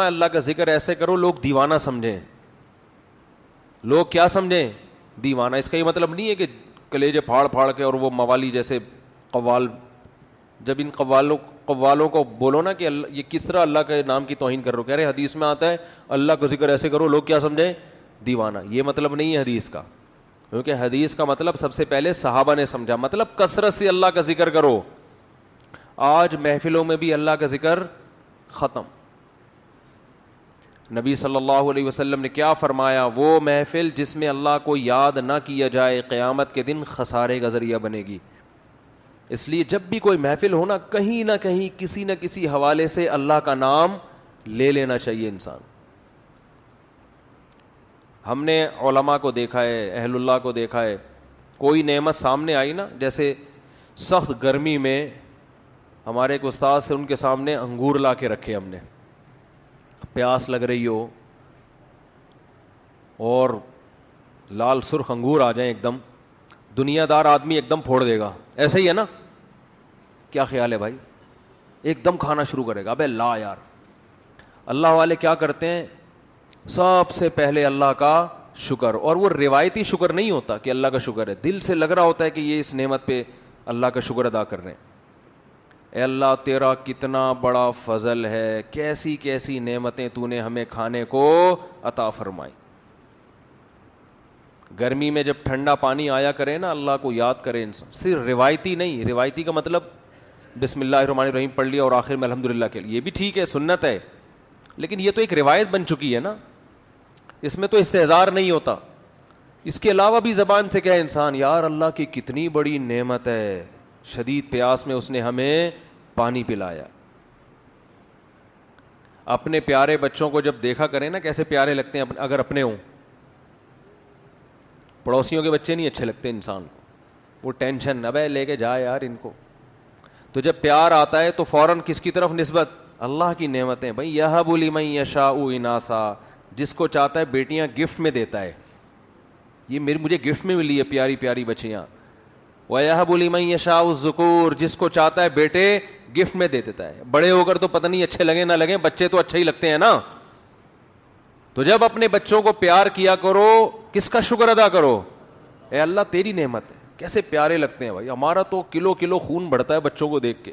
اللہ کا ذکر ایسے کرو لوگ دیوانہ سمجھیں. لوگ کیا سمجھیں؟ دیوانہ. اس کا یہ مطلب نہیں ہے کہ کلیجے پھاڑ پھاڑ کے اور وہ موالی جیسے قوال. جب ان قوالوں کو بولو نا کہ یہ کس طرح اللہ کے نام کی توہین کر رہے ہو، کہہ رہے حدیث میں آتا ہے اللہ کا ذکر ایسے کرو لوگ کیا سمجھیں؟ دیوانہ. یہ مطلب نہیں ہے حدیث کا، کیونکہ حدیث کا مطلب سب سے پہلے صحابہ نے سمجھا، مطلب کثرت سے اللہ کا ذکر کرو. آج محفلوں میں بھی اللہ کا ذکر ختم. نبی صلی اللہ علیہ وسلم نے کیا فرمایا؟ وہ محفل جس میں اللہ کو یاد نہ کیا جائے قیامت کے دن خسارے کا ذریعہ بنے گی. اس لیے جب بھی کوئی محفل ہو نا، کہیں نہ کہیں کسی نہ کسی حوالے سے اللہ کا نام لے لینا چاہیے انسان. ہم نے علماء کو دیکھا ہے، اہل اللہ کو دیکھا ہے، کوئی نعمت سامنے آئی نا، جیسے سخت گرمی میں ہمارے ایک استاد سے ان کے سامنے انگور لا کے رکھے ہم نے، پیاس لگ رہی ہو اور لال سرخ انگور آ جائیں ایک دم، دنیا دار آدمی ایک دم پھوڑ دے گا. ایسا ہی ہے نا؟ کیا خیال ہے بھائی؟ ایک دم کھانا شروع کرے گا. ابے لا یار. اللہ والے کیا کرتے ہیں؟ سب سے پہلے اللہ کا شکر، اور وہ روایتی شکر نہیں ہوتا کہ اللہ کا شکر ہے، دل سے لگ رہا ہوتا ہے کہ یہ اس نعمت پہ اللہ کا شکر ادا کر رہے ہیں. اے اللہ تیرا کتنا بڑا فضل ہے، کیسی کیسی نعمتیں تو نے ہمیں کھانے کو عطا فرمائی. گرمی میں جب ٹھنڈا پانی آیا کرے نا، اللہ کو یاد کرے انسان. صرف روایتی نہیں، روایتی کا مطلب بسم اللہ الرحمن الرحیم پڑھ لیا اور آخر میں الحمدللہ کے لیے، یہ بھی ٹھیک ہے، سنت ہے، لیکن یہ تو ایک روایت بن چکی ہے نا، اس میں تو استحضار نہیں ہوتا. اس کے علاوہ بھی زبان سے کہے انسان یار اللہ کی کتنی بڑی نعمت ہے، شدید پیاس میں اس نے ہمیں پانی پلایا. اپنے پیارے بچوں کو جب دیکھا کریں نا کیسے پیارے لگتے ہیں، اگر اپنے ہوں. پڑوسیوں کے بچے نہیں اچھے لگتے انسان کو، وہ ٹینشن، ابے لے کے جا یار ان کو. تو جب پیار آتا ہے تو فوراً کس کی طرف نسبت؟ اللہ کی نعمتیں. بھائی یہب لمن یشاء اناسا، جس کو چاہتا ہے بیٹیاں گفٹ میں دیتا ہے. یہ مجھے گفٹ میں ملی ہے پیاری پیاری بچیاں. وَيَهَبُ لِمَن يَشَاءُ الذُّكُورَ، جس کو چاہتا ہے بیٹے گفٹ میں دے دیتا ہے. بڑے ہو کر تو پتہ نہیں اچھے لگیں نہ لگیں، بچے تو اچھے ہی لگتے ہیں نا. تو جب اپنے بچوں کو پیار کیا کرو، کس کا شکر ادا کرو؟ اے اللہ تیری نعمت ہے. کیسے پیارے لگتے ہیں بھائی. ہمارا تو کلو کلو خون بڑھتا ہے بچوں کو دیکھ کے.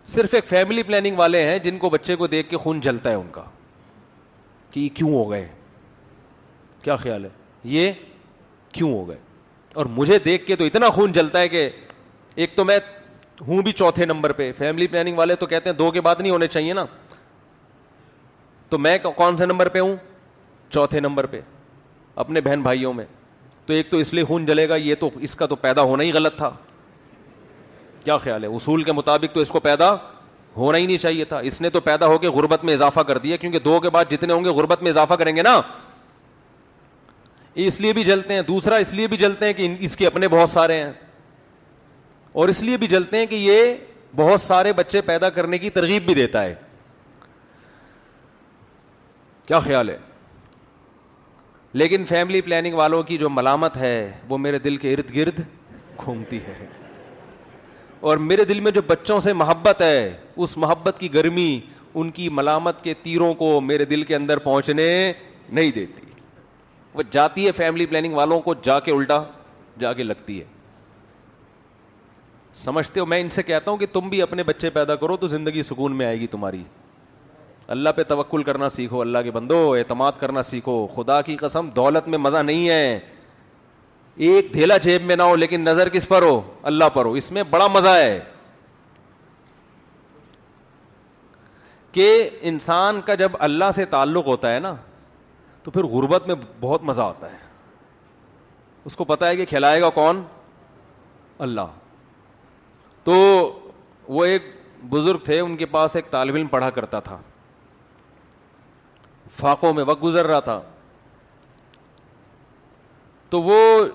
صرف ایک فیملی پلاننگ والے ہیں جن کو بچے کو دیکھ کے خون جلتا ہے ان کا کہ یہ کیوں ہو گئے. کیا خیال ہے یہ کیوں ہو گئے؟ اور مجھے دیکھ کے تو اتنا خون جلتا ہے کہ ایک تو میں ہوں بھی چوتھے نمبر پہ. فیملی پلاننگ والے تو کہتے ہیں 2 کے بعد نہیں ہونے چاہیے نا، تو میں کون سے نمبر پہ ہوں؟ چوتھے نمبر پہ اپنے بہن بھائیوں میں. تو ایک تو اس لیے خون جلے گا، یہ تو اس کا تو پیدا ہونا ہی غلط تھا. کیا خیال ہے؟ اصول کے مطابق تو اس کو پیدا ہونا ہی نہیں چاہیے تھا. اس نے تو پیدا ہو کے غربت میں اضافہ کر دیا، کیونکہ 2 کے بعد جتنے ہوں گے غربت میں اضافہ کریں گے نا. اس لیے بھی جلتے ہیں. دوسرا اس لیے بھی جلتے ہیں کہ اس کے اپنے بہت سارے ہیں، اور اس لیے بھی جلتے ہیں کہ یہ بہت سارے بچے پیدا کرنے کی ترغیب بھی دیتا ہے. کیا خیال ہے؟ لیکن فیملی پلاننگ والوں کی جو ملامت ہے وہ میرے دل کے ارد گرد گھومتی ہے، اور میرے دل میں جو بچوں سے محبت ہے اس محبت کی گرمی ان کی ملامت کے تیروں کو میرے دل کے اندر پہنچنے نہیں دیتی. وہ جاتی ہے فیملی پلاننگ والوں کو جا کے الٹا جا کے لگتی ہے. سمجھتے ہو؟ میں ان سے کہتا ہوں کہ تم بھی اپنے بچے پیدا کرو تو زندگی سکون میں آئے گی تمہاری. اللہ پہ توکل کرنا سیکھو، اللہ کے بندو اعتماد کرنا سیکھو. خدا کی قسم دولت میں مزہ نہیں ہے. ایک دھیلا جیب میں نہ ہو لیکن نظر کس پر ہو؟ اللہ پر ہو. اس میں بڑا مزہ ہے کہ انسان کا جب اللہ سے تعلق ہوتا ہے نا تو پھر غربت میں بہت مزہ آتا ہے. اس کو پتہ ہے کہ کھلائے گا کون؟ اللہ. تو وہ ایک بزرگ تھے، ان کے پاس ایک طالب علم پڑھا کرتا تھا، فاقوں میں وقت گزر رہا تھا. تو وہ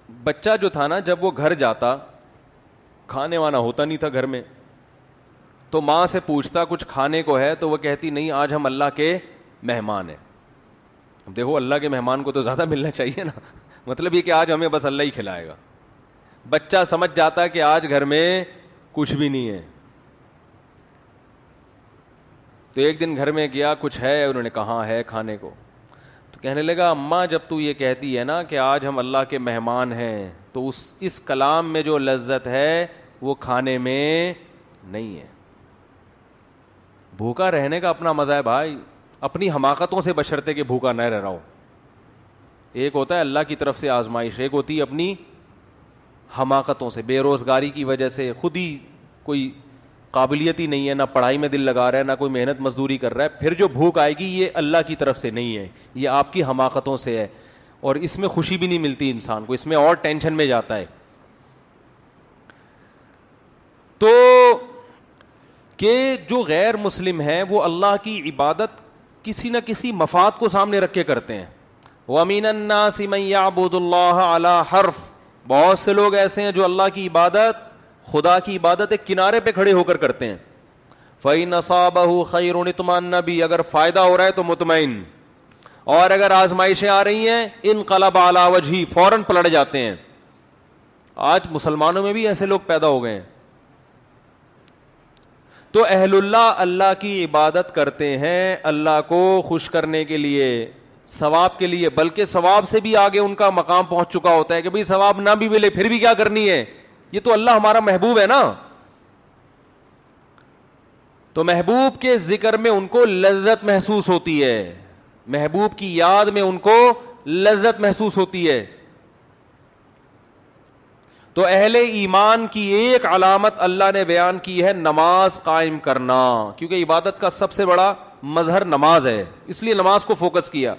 بچہ جو تھا نا، جب وہ گھر جاتا کھانے وانا ہوتا نہیں تھا گھر میں، تو ماں سے پوچھتا کچھ کھانے کو ہے، تو وہ کہتی نہیں آج ہم اللہ کے مہمان ہیں. دیکھو اللہ کے مہمان کو تو زیادہ ملنا چاہیے نا، مطلب یہ کہ آج ہمیں بس اللہ ہی کھلائے گا. بچہ سمجھ جاتا کہ آج گھر میں کچھ بھی نہیں ہے. تو ایک دن گھر میں گیا, کچھ ہے؟ انہوں نے کہا ہے کھانے کو. تو کہنے لگا اماں جب تو یہ کہتی ہے نا کہ آج ہم اللہ کے مہمان ہیں, تو اس کلام میں جو لذت ہے وہ کھانے میں نہیں ہے. بھوکا رہنے کا اپنا مزہ ہے بھائی, اپنی حماقتوں سے بشرطے کہ بھوکا نہ رہ رہا ہو. ایک ہوتا ہے اللہ کی طرف سے آزمائش, ایک ہوتی ہے اپنی حماقتوں سے, بے روزگاری کی وجہ سے خود ہی کوئی قابلیت ہی نہیں ہے, نہ پڑھائی میں دل لگا رہا ہے, نہ کوئی محنت مزدوری کر رہا ہے. پھر جو بھوک آئے گی یہ اللہ کی طرف سے نہیں ہے, یہ آپ کی حماقتوں سے ہے, اور اس میں خوشی بھی نہیں ملتی انسان کو, اس میں اور ٹینشن میں جاتا ہے. تو کہ جو غیر مسلم ہیں وہ اللہ کی عبادت کسی نہ کسی مفاد کو سامنے رکھ کے کرتے ہیں. وَمِنَ النَّاسِ مَن يَعْبُدُ اللَّهَ عَلَى حَرْفٍ, بہت سے لوگ ایسے ہیں جو اللہ کی عبادت, خدا کی عبادت ایک کنارے پہ کھڑے ہو کر کرتے ہیں. فَإِنْ أَصَابَهُ خَيْرٌ اطْمَأَنَّ بِهِ, اگر فائدہ ہو رہا ہے تو مطمئن, اور اگر آزمائشیں آ رہی ہیں انقلب علی وجہی, فوراً پلٹ جاتے ہیں. آج مسلمانوں میں بھی ایسے لوگ پیدا ہو گئے ہیں. تو اہل اللہ کی عبادت کرتے ہیں اللہ کو خوش کرنے کے لیے, ثواب کے لیے, بلکہ ثواب سے بھی آگے ان کا مقام پہنچ چکا ہوتا ہے کہ بھئی ثواب نہ بھی ملے پھر بھی کیا کرنی ہے, یہ تو اللہ ہمارا محبوب ہے نا. تو محبوب کے ذکر میں ان کو لذت محسوس ہوتی ہے, محبوب کی یاد میں ان کو لذت محسوس ہوتی ہے. تو اہل ایمان کی ایک علامت اللہ نے بیان کی ہے نماز قائم کرنا, کیونکہ عبادت کا سب سے بڑا مظہر نماز ہے, اس لیے نماز کو فوکس کیا.